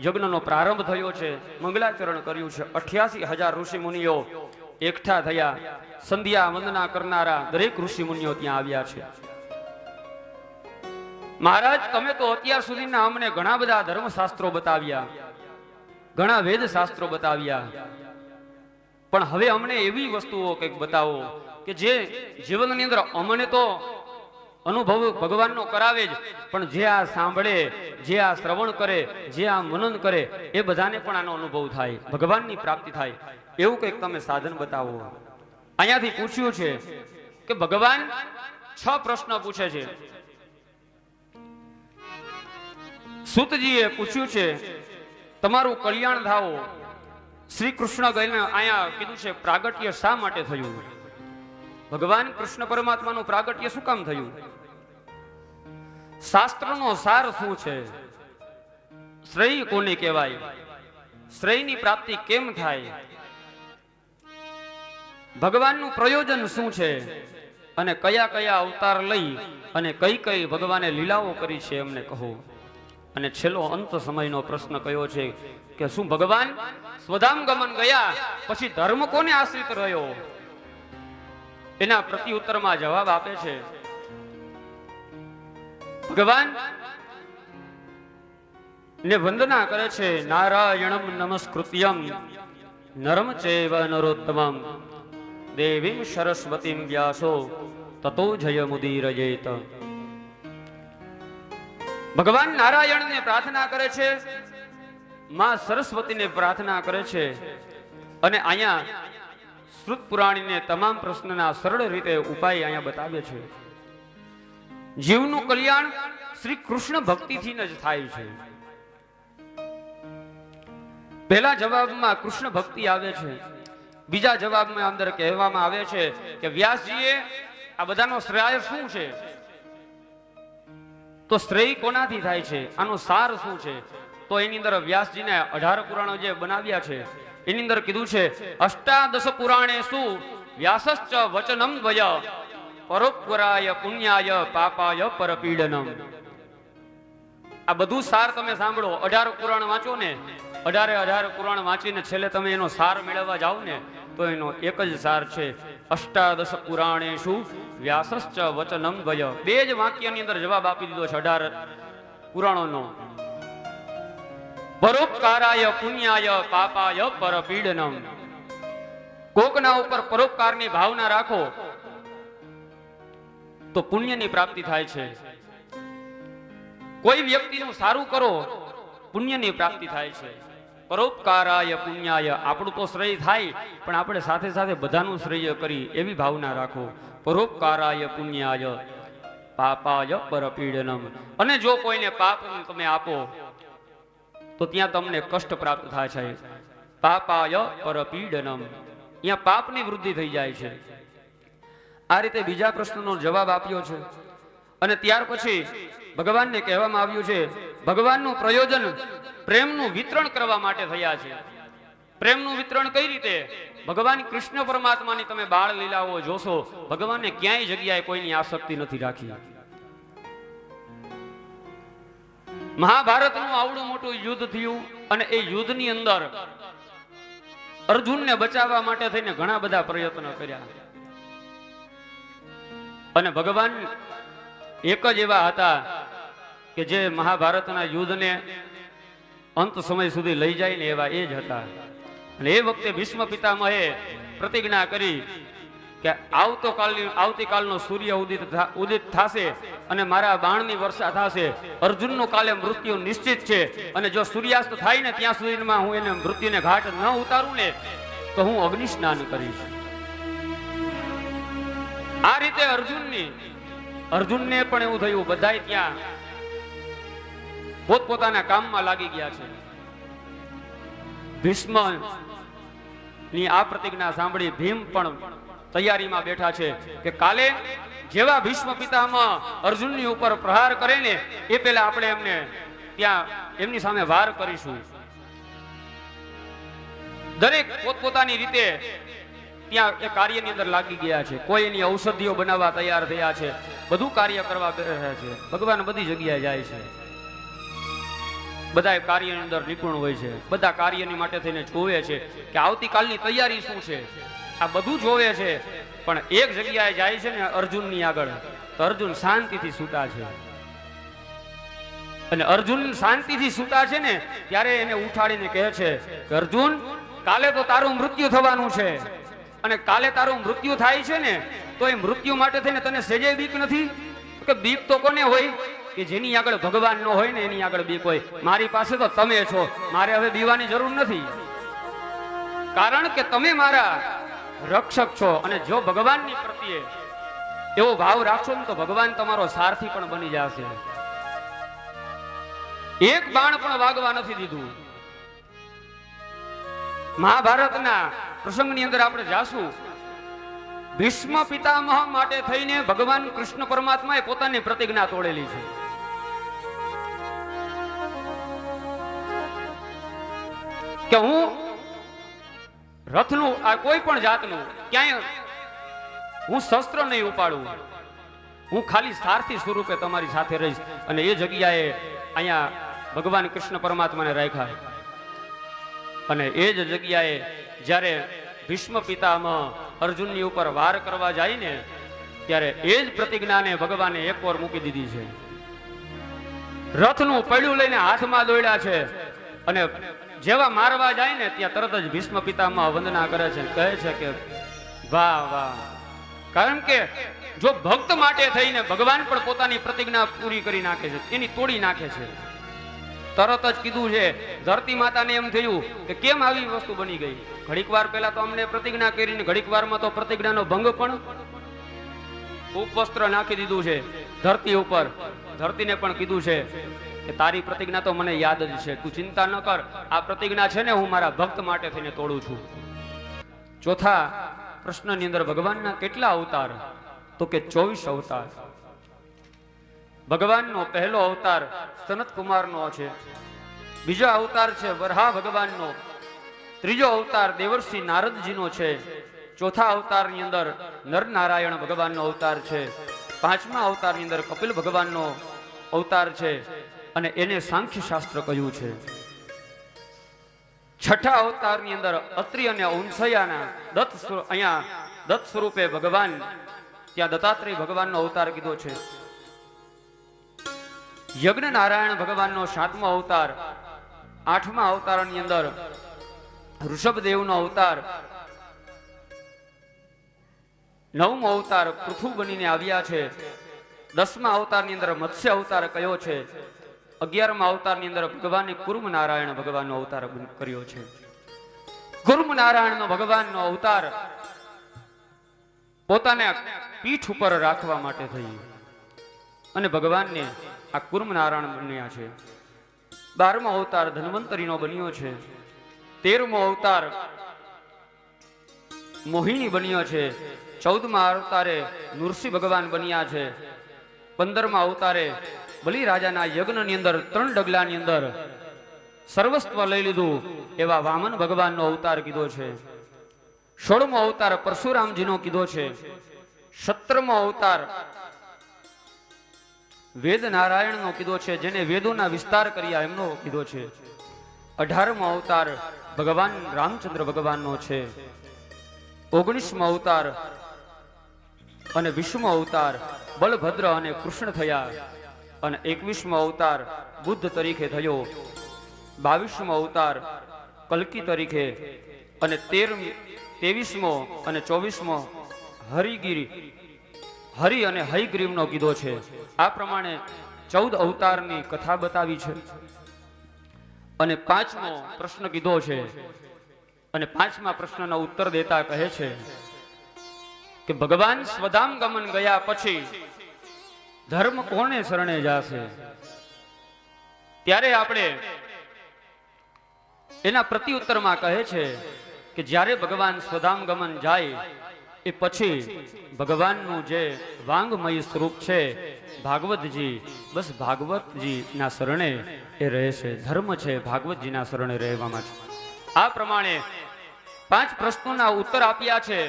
યજ્ઞનો પ્રારંભ થયો છે, મંગલાચરણ કર્યું છે. 88,000 ઋષિ મુનિઓ એકઠા થયા. સંધ્યા વંદના કરનારા દરેક ઋષિ મુનિઓ ત્યાં આવ્યા છે. મહારાજ, તમે તો અત્યાર સુધીના અમને ઘણા બધા ધર્મશાસ્ત્રો બતાવ્યા, ઘણા વેદ શાસ્ત્રો બતાવ્યા, પણ હવે અમને એવી વસ્તુઓ કંઈક બતાવો કે જે જીવનની અંદર અમને તો અનુભવ ભગવાનનો કરાવે જ, પણ જે આ સાંભળે, જે આ શ્રવણ કરે, જે આ મનન કરે, એ બધાને પણ આનો અનુભવ થાય, ભગવાનની પ્રાપ્તિ થાય, એવું કંઈક તમે સાધન બતાવો. અહીંયાથી પૂછ્યું છે કે ભગવાન 6 પ્રશ્ન પૂછે છે. સૂતજીએ પૂછ્યું છે તમારું કલ્યાણ થાઓ. શ્રી કૃષ્ણ ગઈને અહીંયા કીધું છે પ્રાગટ્ય શા માટે થયું? ભગવાન કૃષ્ણ પરમાત્માનું પ્રાગટ્ય શું કામ થયું? શાસ્ત્રનો સાર શું છે? શ્રેય કોને કહેવાય? શ્રેયની પ્રાપ્તિ કેમ થાય? ભગવાનનું પ્રયોજન શું છે? અને કયા કયા અવતાર લઈ અને કઈ કઈ ભગવાને લીલાઓ કરી છે અમને કહો. અને છેલ્લો અંત સમયનો પ્રશ્ન કયો છે કે શું ભગવાન સ્વધામ ગમન ગયા પછી ધર્મ કોને આશ્રિત રહ્યો? એના પ્રત્યુત્તરમાં જવાબ આપે છે ભગવાન ને વંદના કરે છે નારાયણમ નમસ્કૃત્યમ નરમ ચૈવ નરોત્તમમ દેવીમ સરસ્વતીમ વ્યાસો તતો જયમુદીરયેત. ભગવાન નારાયણને પ્રાર્થના કરે છે, માં સરસ્વતીને પ્રાર્થના કરે છે, અને અહીંયા શ્રુત પુરાણીને તમામ પ્રશ્નના સરળ રીતે ઉપાય અહીંયા બતાવે છે. જીવનું કલ્યાણ શ્રી કૃષ્ણ ભક્તિથી જ થાય છે. પહેલા જવાબમાં કૃષ્ણ ભક્તિ આવે છે, બીજા જવાબમાં અંદર કહેવામાં આવે છે કે વ્યાસજીએ આ બધાનો શ્રેય શું છે? તો શ્રેય કોનાથી થાય છે? આનો સાર શું છે? તો એની અંદર વ્યાસજીને 18 પુરાણો જે બનાવ્યા છે એની અંદર કીધું છે અષ્ટાદશ પુરાણેષુ વ્યાસશ્ચ વચનમ દ્વય પરોપકારાય પુણ્યાય પાપાય પરપીડનમ. આ બધું સાર તમે સાંભળો, 18 પુરાણ વાંચો ને, 18 પુરાણ વાંચીને છેલ્લે તમે એનો સાર મેળવવા જાઓ ને તો એનો એક જ સાર છે અષ્ટાદશ પુરાણેષુ વ્યાસશ્ચ વચનમ દ્વય. 2 જ વાક્યની અંદર જવાબ આપી દીધો છે 18 પુરાણોનો. પરોપકારાય પુણ્યાય પાપાય પરપીડનમ. કોકના ઉપર પરોપકારની ભાવના રાખો તો પુણ્યની પ્રાપ્તિ થાય છે. કોઈ વ્યક્તિનું સારું કરો પુણ્યની પ્રાપ્તિ થાય છે. પરોપકારાય પુણ્યાય, આપણું તો શ્રેય થાય પણ આપણે સાથે સાથે બધાનું શ્રેય કરી એવી ભાવના રાખો. પરોપકારાય પુણ્યાય પાપાય પરપીડનમ. અને જો કોઈને પાપ તમે આપો તો ત્યાં તમને કષ્ટ પ્રાપ્ત થાય છે. પાપાય પરપીડનમ, અહીંયા પાપની વૃદ્ધિ થઈ જાય છે. આ રીતે બીજા પ્રશ્નનો જવાબ આપ્યો છે. અને ત્યાર પછી ભગવાનને કહેવામાં આવ્યું છે ભગવાનનું પ્રયોજન પ્રેમનું વિતરણ કરવા માટે થયા છે. પ્રેમનું વિતરણ કઈ રીતે? ભગવાન કૃષ્ણ પરમાત્માની તમે બાળ લીલાઓ જોશો, ભગવાનને ક્યાંય જગ્યાએ કોઈની આસક્તિ નથી રાખી. મહાભારતનું આવડું મોટું યુદ્ધ થયું અને એ યુદ્ધની અંદર અર્જુનને બચાવવા માટે થઈને ઘણા બધા પ્રયત્નો કર્યા. અને ભગવાન એક જ એવા હતા કે જે મહાભારતના યુદ્ધને અંત સમય સુધી લઈ જાય ને એવા એ જ હતા. અને એ વખતે ભીષ્મ પિતામહે પ્રતિજ્ઞા કરી કે આવતીકાલનો સૂર્ય ઉદિત થશે અને મારા બાણની વર્ષા થશે. અર્જુનનું કાલે મૃત્યુ નિશ્ચિત છે અને જો સૂર્યાસ્ત થાય ને ત્યાં સુધીમાં હું એને મૃત્યુને ઘાટ ન ઉતારું ને તો હું અગ્નિ સ્નાન કરીશ. આ રીતે અર્જુનને પણ એવું થયું. બધાય ત્યાં પોતપોતાના કામમાં લાગી ગયા છે. ભીષ્મ ની આ પ્રતિજ્ઞા સાંભળી ભીમ પણ તૈયારીમાં બેઠા છે કે કાલે જેવા ભીષ્મ પિતામહ અર્જુનની ઉપર પ્રહાર કરે ને એ પહેલા આપણે એમને ત્યાં એમની સામે વાર કરીશું. દરેક પોતપોતાની રીતે ત્યાં એ કાર્યની અંદર લાગી ગયા છે. કોઈ એની ઔષધિઓ બનાવવા તૈયાર થયા છે, બધું કાર્ય કરવા બેઠા છે. ભગવાન બધી જગ્યાએ જાય છે. બધા કાર્યની અંદર નિપુણ હોય છે, બધા કાર્યની માટે થઈને જોવે છે કે આવતીકાલની તૈયારી શું છે, આ બધું જોવે છે. પણ એક જગ્યાએ જાય છે ને અર્જુનની આગળ, તો અર્જુન શાંતિથી સૂતા છે. અને અર્જુન શાંતિથી સૂતા છે ને ત્યારે એને ઉઠાડીને કહે છે કે અર્જુન, કાલે તો તારું મૃત્યુ થવાનું છે, અને કાલે તારું મૃત્યુ થાય છે ને તો એ મૃત્યુ માટે થઈને તને સેજે બીક નથી? કે બીક તો કોને હોય? કે જેની આગળ ભગવાન ન હોય ને એની આગળ બીક હોય. મારી પાસે તો તમે છો, મારે હવે બીવાની જરૂર નથી, કારણ કે તમે મારા રક્ષક છો. અને જો ભગવાનની પ્રત્યે એવો ભાવ રાખશો ને તો ભગવાન તમારો સારથી પણ બની જશે. એક બાણ પણ વાગવા નથી દીધું. મહાભારતના પ્રસંગની અંદર આપણે જાશું, ભીષ્મ પિતામહ માટે થઈને ભગવાન કૃષ્ણ પરમાત્માએ પોતાની પ્રતિજ્ઞા તોડેલી છે. કે હું રથનું આ કોઈ પણ જાતનું ક્યાંય હું શસ્ત્ર નહીં ઉપાડું, હું ખાલી સારથી સ્વરૂપે તમારી સાથે રહીશ. અને એ જગ્યાએ અહીંયા ભગવાન કૃષ્ણ પરમાત્માને રાખ્યા. અને એ જ જગ્યાએ જ્યારે ભીષ્મ પિતામહ અર્જુનની ઉપર વાર કરવા જાય ને ત્યારે એ જ પ્રતિજ્ઞાને ભગવાને એકવાર મૂકી દીધી છે. રથનું પૈડું લઈને હાથમાં દોડ્યા છે અને જેવા મારવા જાય ને ત્યાં તરત જ ભીષ્મ પિતામહ વંદના કરે છે, કહે છે કે વાહ વાહ. કારણ કે જો ભક્ત માટે થઈને ભગવાન પણ પોતાની પ્રતિજ્ઞા પૂરી કરી નાખે છે, એની તોડી નાખે છે. તરત જ કીધું છે, ધરતી માતાને એમ થયું કે કેમ આવી વસ્તુ બની ગઈ. ઘડીક વાર પહેલા તો અમને પ્રતિજ્ઞા કરીને ઘડીક વારમાં તો પ્રતિજ્ઞાનો ભંગ પણ. ઉપવસ્ત્ર નાખી દીધું છે ધરતી ઉપર. ધરતીને પણ કીધું છે કે તારી પ્રતિજ્ઞા તો મને યાદ જ છે, તું ચિંતા ન કર, આ પ્રતિજ્ઞા છે ને હું મારા ભક્ત માટે થઈને તોડું છું. ચોથા પ્રશ્નની અંદર ભગવાનના કેટલા અવતાર? તો કે 24 અવતાર. ભગવાનનો પહેલો અવતાર સનત કુમારનો છે, બીજો અવતાર છે વરહા ભગવાનનો, ત્રીજો અવતાર દેવર્ષિ નારદજીનો છે, ચોથા અવતારની અંદર નરનારાયણ ભગવાનનો અવતાર છે, પાંચમા અવતારની અંદર કપિલ ભગવાનનો અવતાર છે અને એને સાંખ્ય શાસ્ત્ર કહ્યું છે. છઠ્ઠા અવતારની અંદર અત્રિ અને અંશયાના અહીંયા દત્ત સ્વરૂપે ભગવાન, ત્યાં દત્તાત્રેય ભગવાનનો અવતાર કીધો છે. યજ્ઞ નારાયણ ભગવાનનો સાતમો અવતાર, આઠમા અવતારની અંદર ઋષભદેવનો અવતાર, નવમો અવતાર પૃથુ બનીને આવ્યા છે, દસમા અવતારની અંદર મત્સ્ય અવતાર કયો છે, 11મા અવતારની અંદર ભગવાને કુર્મ નારાયણ ભગવાનનો અવતાર કર્યો છે. કુર્મ નારાયણનો ભગવાનનો અવતાર પોતાને પીઠ ઉપર રાખવા માટે થઈ અને ભગવાનને આ કુર્મ નારાયણ બન્યા છે. 12મો અવતાર ધન્વંતરીનો બન્યો છે, 13મો અવતાર મોહિની બન્યો છે, 14મા અવતારે નૃસિંહ ભગવાન બન્યા છે, 15મા અવતારે બલિ રાજાના યજ્ઞની અંદર 3 ડગલાની અંદર સર્વસ્વ લઈ લીધું એવા વામન ભગવાનનો અવતાર કીધો છે. 16મો અવતાર પરશુરામજીનો કીધો છે. 17મો અવતાર વેદ નારાયણનો કીધો છે, જેને વેદોના વિસ્તાર કર્યા એમનો કીધો છે. 18મો અવતાર ભગવાન રામચંદ્ર ભગવાનનો છે. 19મો અવતાર અને 20મો અવતાર બલભદ્ર અને કૃષ્ણ થયા અને 21મો અવતાર બુદ્ધ તરીકે થયો. 22મો અવતાર કલ્કી તરીકે અને 23મો અને 24મો હરિ અને હયગ્રીવનો કીધો છે. આ પ્રમાણે 14 અવતારની કથા બતાવી છે અને 5મો પ્રશ્ન કીધો છે. અને 5મા પ્રશ્નનો ઉત્તર દેતા કહે છે કે ભગવાન સ્વધામ ગમન ગયા પછી ધર્મ કોને શરણે જાશે? ત્યારે આપણે એના પ્રત્યુત્તરમાં કહે છે કે જ્યારે ભગવાન સ્વધામ ગમન જાય એ પછી ભગવાનનું જે વાંગમય સ્વરૂપ છે ભાગવતજી, બસ ભાગવતજી ના શરણે એ રહે છે. ધર્મ છે ભાગવતજીના શરણે રહેવામાં છે. આ પ્રમાણે 5 પ્રશ્નોના ઉત્તર આપ્યા છે.